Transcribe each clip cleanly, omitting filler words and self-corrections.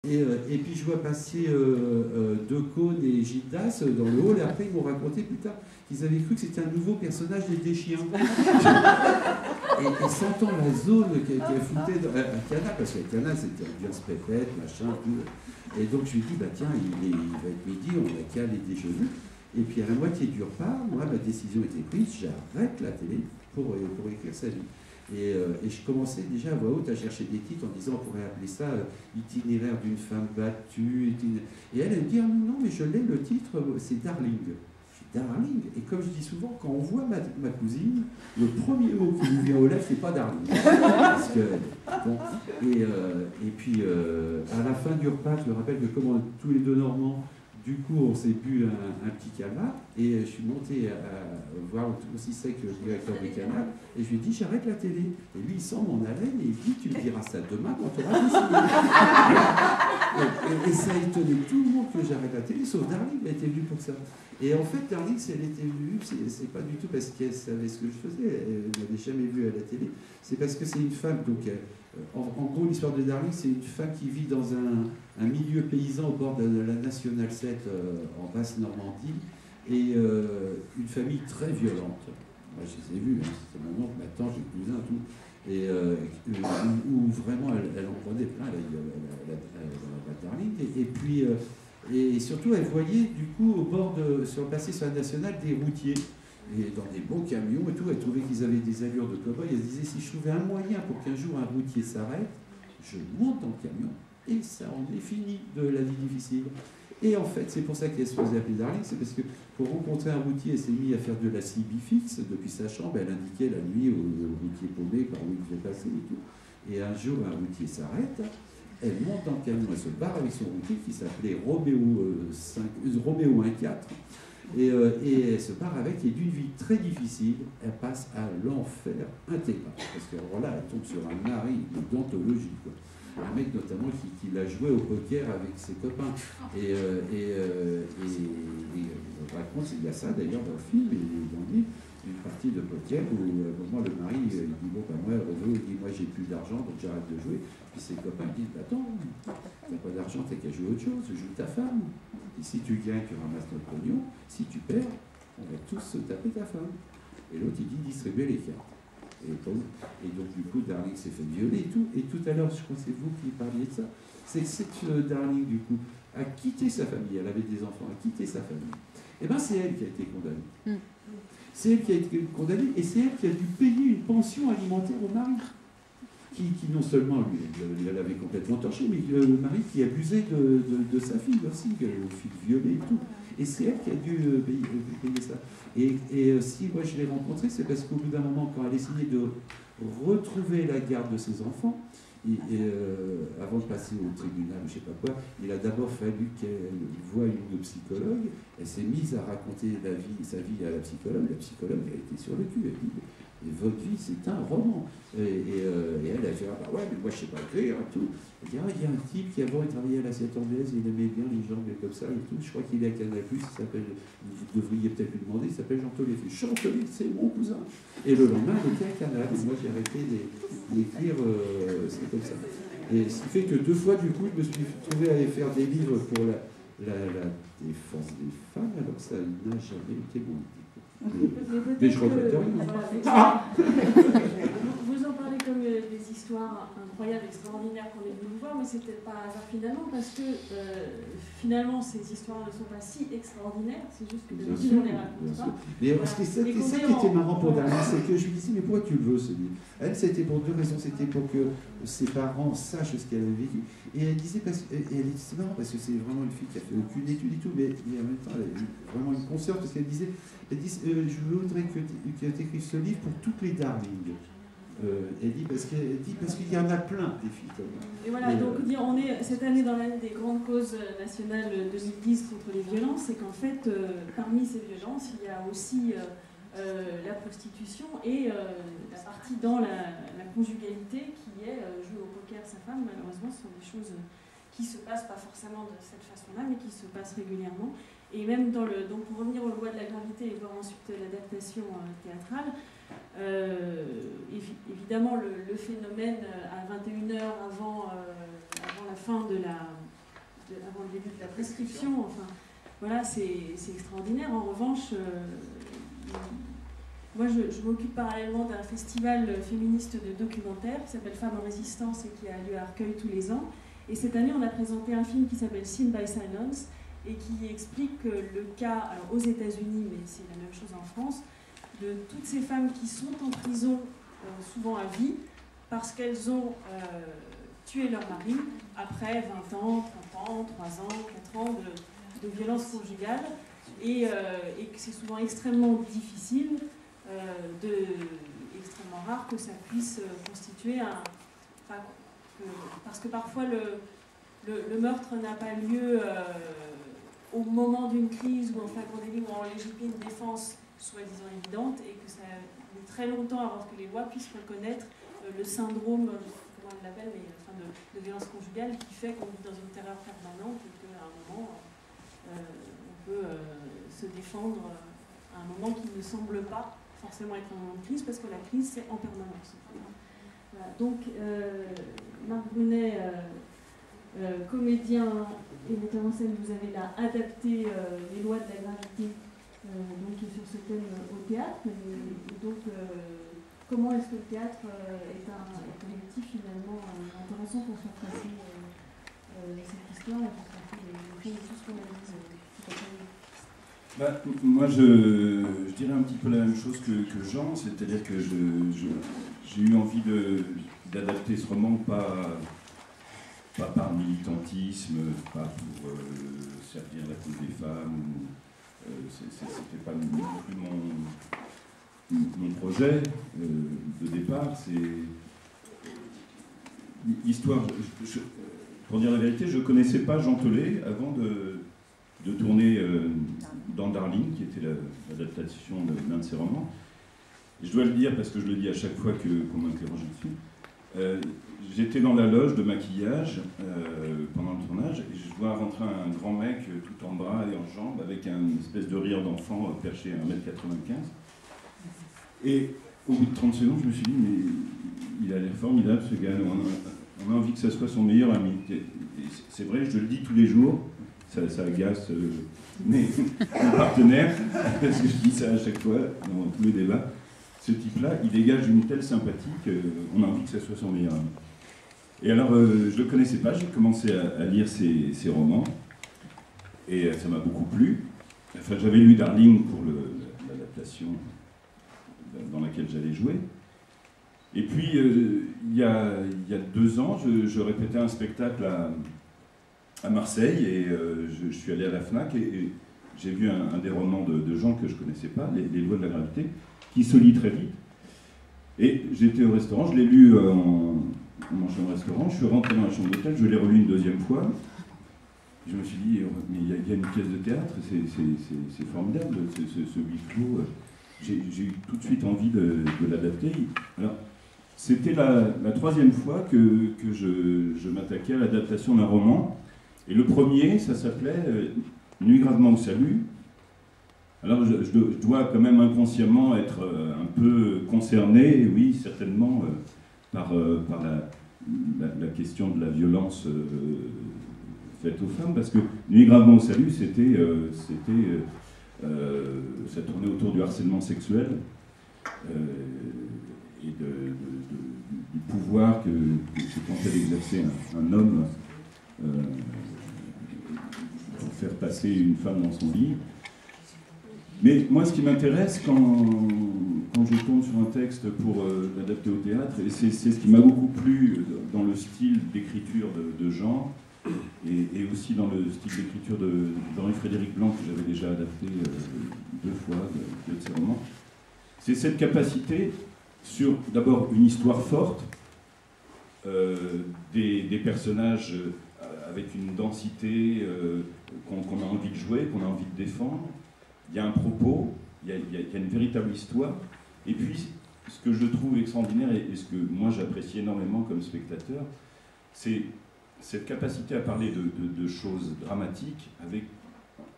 Et puis je vois passer Decaune et Gildas dans le hall, et après ils m'ont raconté plus tard qu'ils avaient cru que c'était un nouveau personnage des Chiens. Et sentant la zone qu'elle foutait à Cana, parce qu'à Cana c'était ambiance pépette, machin, tout. Et donc je lui ai dit, bah tiens, il va être midi, on n'a qu'à aller déjeuner. Et puis à la moitié du repas, moi ma décision était prise, j'arrête la télé pour écrire sa vie. Et je commençais déjà à voix haute à chercher des titres en disant on pourrait appeler ça itinéraire d'une femme battue. Et elle me dit ah, non, mais je l'ai, le titre, c'est Darling. Je dis Darling. Et comme je dis souvent, quand on voit ma cousine, le premier mot qui nous vient aux lèvres, c'est pas Darling. Parce que, bon, et puis à la fin du repas, je me rappelle que comme tous les deux Normands, du coup, on s'est bu un petit calmar et je suis monté à voir aussi sec que le directeur du canal et je lui ai dit j'arrête la télé. Et lui il sent mon haleine et il dit tu me diras ça demain quand tu auras décidé. Et ça a étonné tout le monde que j'arrête la télé, sauf Darling, elle était venue pour ça. Et en fait, Darling, si elle était venue, c'est pas du tout parce qu'elle savait ce que je faisais, elle ne m'avait jamais vu à la télé, c'est parce que c'est une femme, donc en gros, l'histoire de Darling, c'est une femme qui vit dans un milieu paysan au bord de la Nationale 7 en Basse-Normandie, et une famille très violente. Moi, je les ai vus, hein, c'est mon oncle, ma tante, j'ai le cousin, tout. Et où vraiment elle en prenait plein, la Darling. Et puis, et surtout, elle voyait du coup au bord passer sur la Nationale des routiers. Et dans des beaux camions et tout, elle trouvait qu'ils avaient des allures de cow-boy. Elle se disait, si je trouvais un moyen pour qu'un jour un routier s'arrête, je monte dans le camion et ça en est fini de la vie difficile. Et en fait, c'est pour ça qu'elle se faisait appeler Darling, c'est parce que pour rencontrer un routier, elle s'est mise à faire de la CB fixe depuis sa chambre. Elle indiquait la nuit au routier paumé par où il devait passer et tout. Et un jour, un routier s'arrête, elle monte dans le camion, elle se barre avec son routier qui s'appelait Robéo 1.4. Et elle se part avec, et d'une vie très difficile, elle passe à l'enfer intégral. Parce que alors là, elle tombe sur un mari d'anthologie, quoi. Un mec notamment qui l'a joué au poker avec ses copains. Et on raconte, il y a ça d'ailleurs dans le film, et dans le livre, une partie de poker où à un moment le mari il dit bon ben moi Renaud il dit moi j'ai plus d'argent donc j'arrête de jouer. Puis ses copains disent attends, t'as pas d'argent, t'as qu'à jouer autre chose, joue ta femme. Et si tu gagnes, tu ramasses notre pognon, si tu perds, on va tous se taper ta femme. Et l'autre il dit distribuer les cartes. Et donc du coup Darling s'est fait violer et tout. Et tout à l'heure, je crois que c'est vous qui parliez de ça, c'est que cette Darling du coup a quitté sa famille, elle avait des enfants, a quitté sa famille. Et bien c'est elle qui a été condamnée. C'est elle qui a été condamnée et c'est elle qui a dû payer une pension alimentaire au mari. Qui non seulement lui, elle avait complètement torché, mais le mari qui abusait de sa fille aussi, le fille violée et tout. Et c'est elle qui a dû payer ça. Et si moi je l'ai rencontrée, c'est parce qu'au bout d'un moment, quand elle essayait de retrouver la garde de ses enfants, avant de passer au tribunal, je ne sais pas quoi, il a d'abord fallu qu'elle voie une psychologue. Elle s'est mise à raconter sa vie à la psychologue. La psychologue a été sur le cul. Elle dit et votre vie, c'est un roman. Et elle a fait ah bah ouais, mais moi je sais pas écrire et tout. Elle dit ah, il y a un type qui avant il travaillait à la Siette anglaise, il aimait bien les gens comme ça et tout. Je crois qu'il est à Canal+, il s'appelle, vous devriez peut-être lui demander, il s'appelle Jean Tollet. Jean Tollet, c'est mon cousin. Et le lendemain, il était à Canal. Moi j'ai arrêté d'écrire, c'est comme ça. Et ce qui fait que 2 fois, du coup, je me suis trouvé à aller faire des livres pour la défense des femmes, alors ça n'a jamais été mon idée. Mais je regrette rien. Vous en parlez comme des histoires incroyables, extraordinaires qu'on est venu vous voir, mais c'est peut-être pas un hasard finalement, parce que finalement ces histoires ne sont pas si extraordinaires, c'est juste que d'habitude on les raconte pas. Mais c'était ça qui était marrant pour Darling, c'est que je lui disais mais pourquoi tu le veux ce livre? Elle, c'était pour 2 raisons, c'était pour que ses parents sachent ce qu'elle avait vécu. Et elle disait, c'est marrant parce que c'est vraiment une fille qui a fait aucune étude et tout, mais en même temps elle a eu vraiment une conscience parce qu'elle disait, je voudrais que tu écrives ce livre pour toutes les Darling. Elle dit parce qu'il y en a plein des filles comme ça. Et voilà, donc on est cette année dans l'année des grandes causes nationales 2010 contre les violences, et qu'en fait, parmi ces violences, il y a aussi la prostitution et la partie dans la conjugalité qui est jouer au poker sa femme. Malheureusement, ce sont des choses qui se passent pas forcément de cette façon-là, mais qui se passent régulièrement. Et même dans donc pour revenir aux lois de la gravité et voir ensuite l'adaptation théâtrale, évidemment le phénomène à 21h avant la fin avant le début de la prescription. Enfin, voilà, c'est extraordinaire. En revanche, moi, je m'occupe parallèlement d'un festival féministe de documentaires qui s'appelle Femmes en résistance et qui a lieu à Arcueil tous les ans. Et cette année, on a présenté un film qui s'appelle Seen by Silence et qui explique le cas, alors aux États-Unis, mais c'est la même chose en France, de toutes ces femmes qui sont en prison, souvent à vie, parce qu'elles ont tué leur mari après 20 ans, 30 ans, 3 ans, 4 ans de violence conjugale, et que c'est souvent extrêmement difficile, extrêmement rare que ça puisse constituer parce que parfois le meurtre n'a pas lieu au moment d'une crise ou en flagrant délit ou en légitime défense soi-disant évidente, et que ça met très longtemps avant que les lois puissent reconnaître le syndrome, comment on l'appelle, mais enfin de violence conjugale, qui fait qu'on vit dans une terreur permanente et qu'à un moment on peut se défendre à un moment qui ne semble pas forcément être un moment de crise, parce que la crise c'est en permanence. Voilà. Donc Marc Brunet, comédien et metteur en scène, vous avez là adapté les lois de la gravité donc sur ce thème au théâtre. Et donc comment est-ce que le théâtre est un outil finalement intéressant pour faire passer cette histoire et pour faire tout ce qu'on a dit. Moi, je dirais un petit peu la même chose que Jean, c'est-à-dire que j'ai eu envie d'adapter ce roman, pas par militantisme, pas pour servir la cause des femmes, c'était pas non plus mon projet de départ. C'est l'histoire. Pour dire la vérité, je ne connaissais pas Jean Telet avant de tourner dans Darling, qui était l'adaptation d'un de ses romans. Et je dois le dire parce que je le dis à chaque fois qu'on m'interroge dessus. J'étais dans la loge de maquillage pendant le tournage et je vois rentrer un grand mec tout en bras et en jambes avec une espèce de rire d'enfant perché à 1m95. Et au bout de 30 secondes, je me suis dit, mais il a l'air formidable ce gars, on a envie que ça soit son meilleur ami. Et c'est vrai, je le dis tous les jours, ça agace mes partenaires, parce que je dis ça à chaque fois dans tous les débats. Ce type-là, il dégage une telle sympathie qu'on a envie que ça soit son meilleur ami. Et alors, je ne le connaissais pas, j'ai commencé à lire ses romans, et ça m'a beaucoup plu. Enfin, j'avais lu Darling pour l'adaptation dans laquelle j'allais jouer. Et puis, il y a 2 ans, je répétais un spectacle à Marseille, et je suis allé à la FNAC, et j'ai vu un des romans de gens que je ne connaissais pas, les lois de la gravité, qui se lit très vite. Et j'étais au restaurant, je l'ai lu en mangeant au restaurant, je suis rentré dans la chambre d'hôtel, je l'ai relu une 2e fois. Je me suis dit, mais il y a une pièce de théâtre, c'est formidable, ce huis clos. J'ai eu tout de suite envie de l'adapter. Alors, c'était la 3e fois que je m'attaquais à l'adaptation d'un roman. Et le premier, ça s'appelait Nuit gravement au salut. Alors je dois quand même inconsciemment être un peu concerné, oui, certainement, par la question de la violence faite aux femmes, parce que Nuit gravement au salut, ça tournait autour du harcèlement sexuel et du pouvoir que se tentait d'exercer un homme pour faire passer une femme dans son lit. Mais moi, ce qui m'intéresse quand je tombe sur un texte pour l'adapter au théâtre, et c'est ce qui m'a beaucoup plu dans le style d'écriture de Jean, et aussi dans le style d'écriture d'Henri-Frédéric Blanc, que j'avais déjà adapté 2 fois de ses romans, c'est cette capacité sur, d'abord, une histoire forte, des personnages avec une densité qu'on a envie de jouer, qu'on a envie de défendre. Il y a un propos, il y a une véritable histoire. Et puis, ce que je trouve extraordinaire et ce que moi j'apprécie énormément comme spectateur, c'est cette capacité à parler de choses dramatiques avec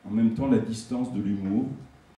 en même temps la distance de l'humour